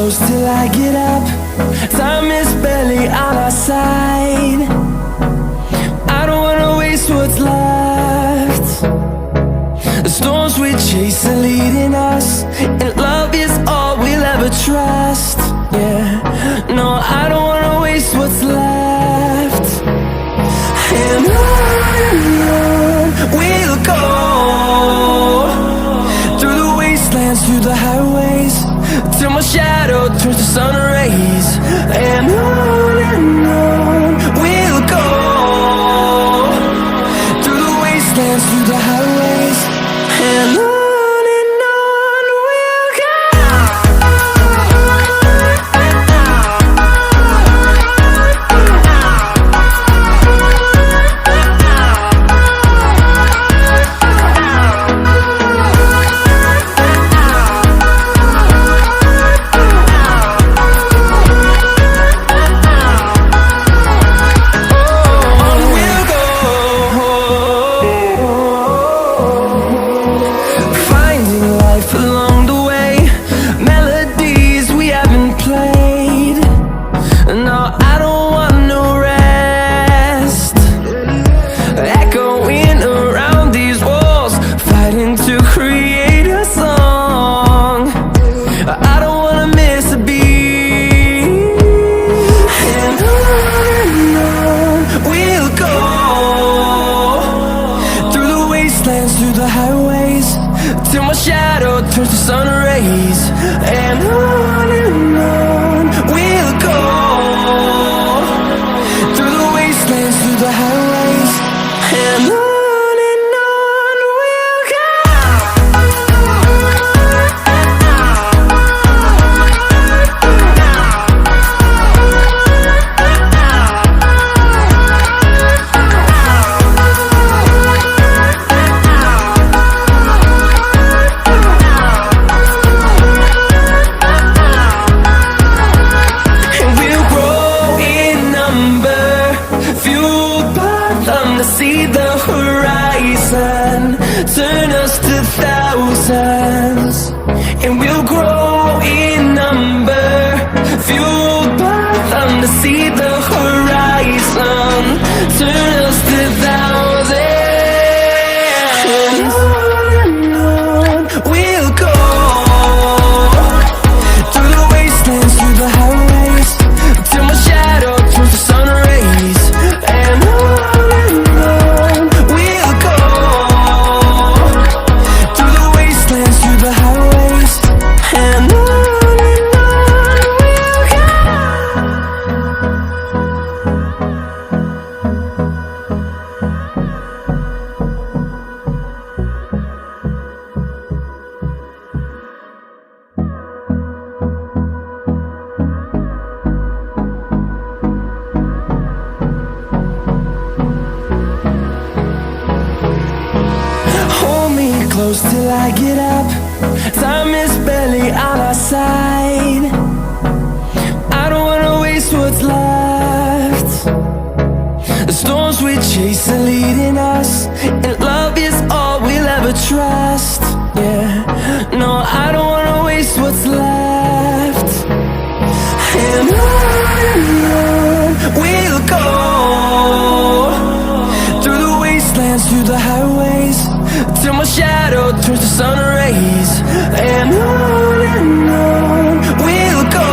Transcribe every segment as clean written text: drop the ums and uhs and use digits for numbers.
close till I get up. Time is barely on our side. I don't wanna waste what's left. The storms we chase are leading us, and love is all we'll ever trust. Yeah, no, I don't wanna waste what's left. And on we'll go, through the wastelands, through the highways, till my shadow turns to sun rays. And on we'll go, through the wastelands, through the highways, and on we'll go. Through the highways, till my shadow turns to sun rays. And on we'll go, through the wastelands, through the highways, and on. See the horizon turn us to thousands, and we'll grow in number, fueled by them. To see the horizon turn us to thousands, and on we'll go, through the wastelands, through the highways, till my shadow turns to sun rays. And close till I get up. Time is barely on our side. I don't wanna waste what's left. The storms we chase are leading us, and love is all we'll ever trust. Yeah, no, I don't wanna waste what's left. And on we'll go, through the wastelands, through the highways, till my shadow turns to sun rays. And on we'll go,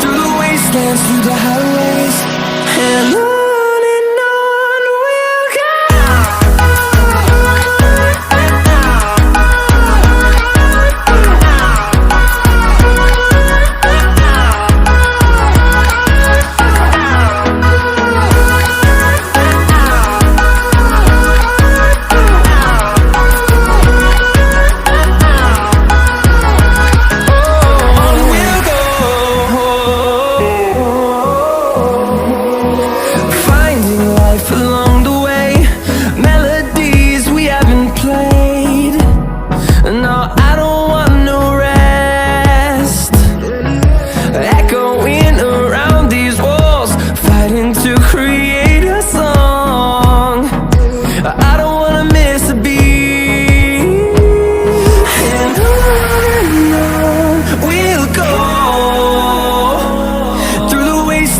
through the wastelands, through the highways, and on. We'll go.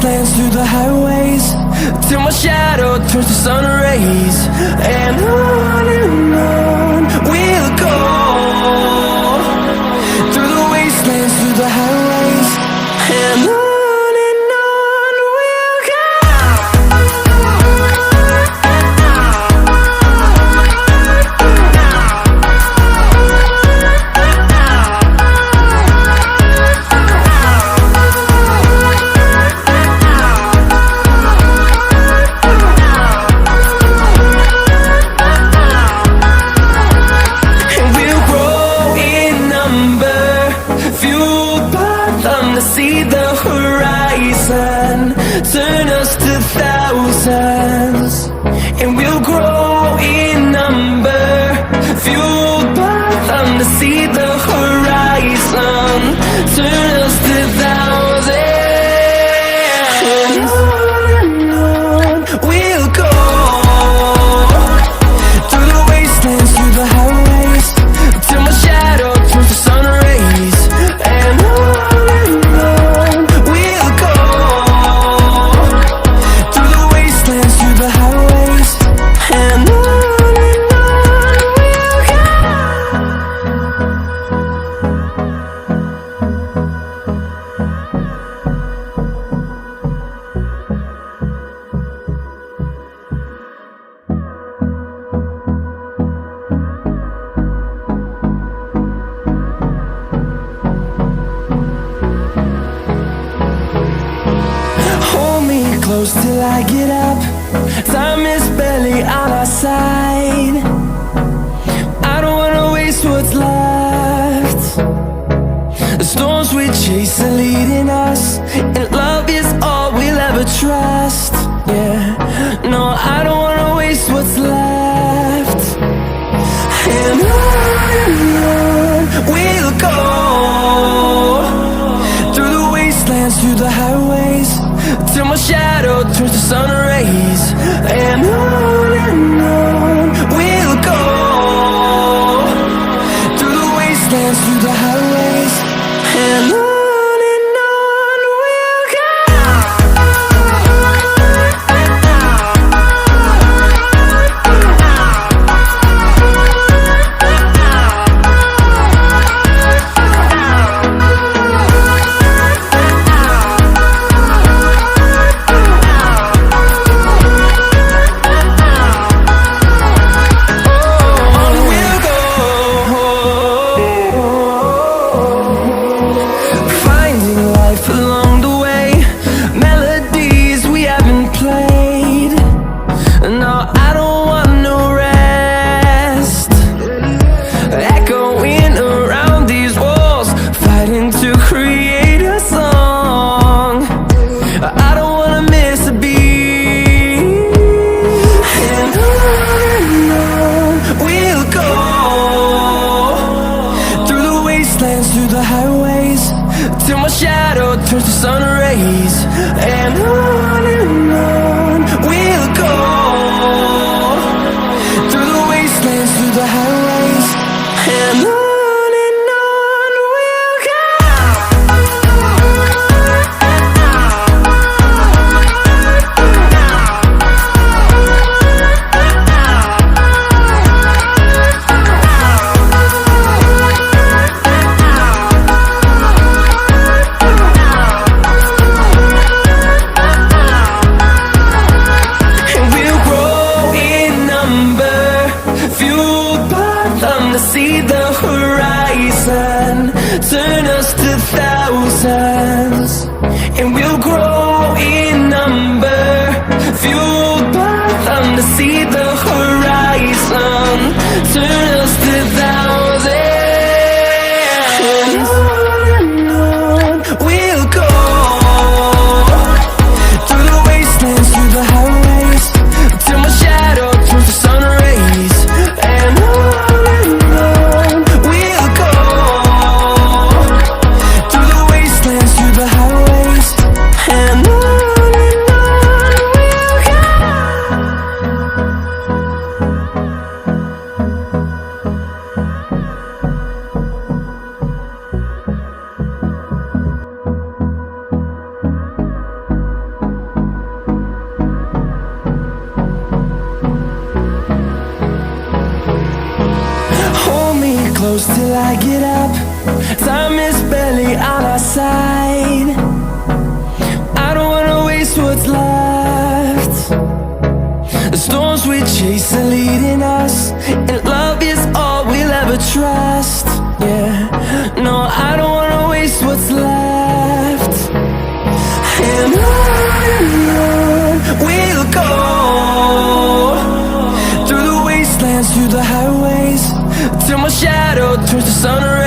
wastelands, through the highways, till my shadow turns to sun rays. And on we'll go, through the wastelands, through the highways, and on we'll go. See the horizon, turn us to thousands, and we'll grow in number, fueled by them to see the horizon, turn us to thousands. And on we'll go, through the wastelands, through the highways, till my shadow turns to sun rays. And close till I get up, time is barely on our side. I don't wanna waste what's left. The storms we chase are leading us, and love is all we'll ever trust. Yeah, no, I don't wanna waste what's left. And on we'll go, through the wastelands, through the highways, till my shadow turns to sun rays. And on we'll go, through the wastelands, through the highways, and on. To create a song, I don't wanna miss a beat. And on we'll go, through the wastelands, through the highways, till my shadow turns to sun rays. And on we'll go, through the wastelands, through the highways, and on. Fueled by close till I get up. Time is barely on our side. I don't wanna waste what's left. The storms we chase are leading us, and love is all we'll ever trust. Yeah, no, I don't wanna waste what's left. And on we'll go, through the wastelands, through the highways, till my shadow turns to sun rays.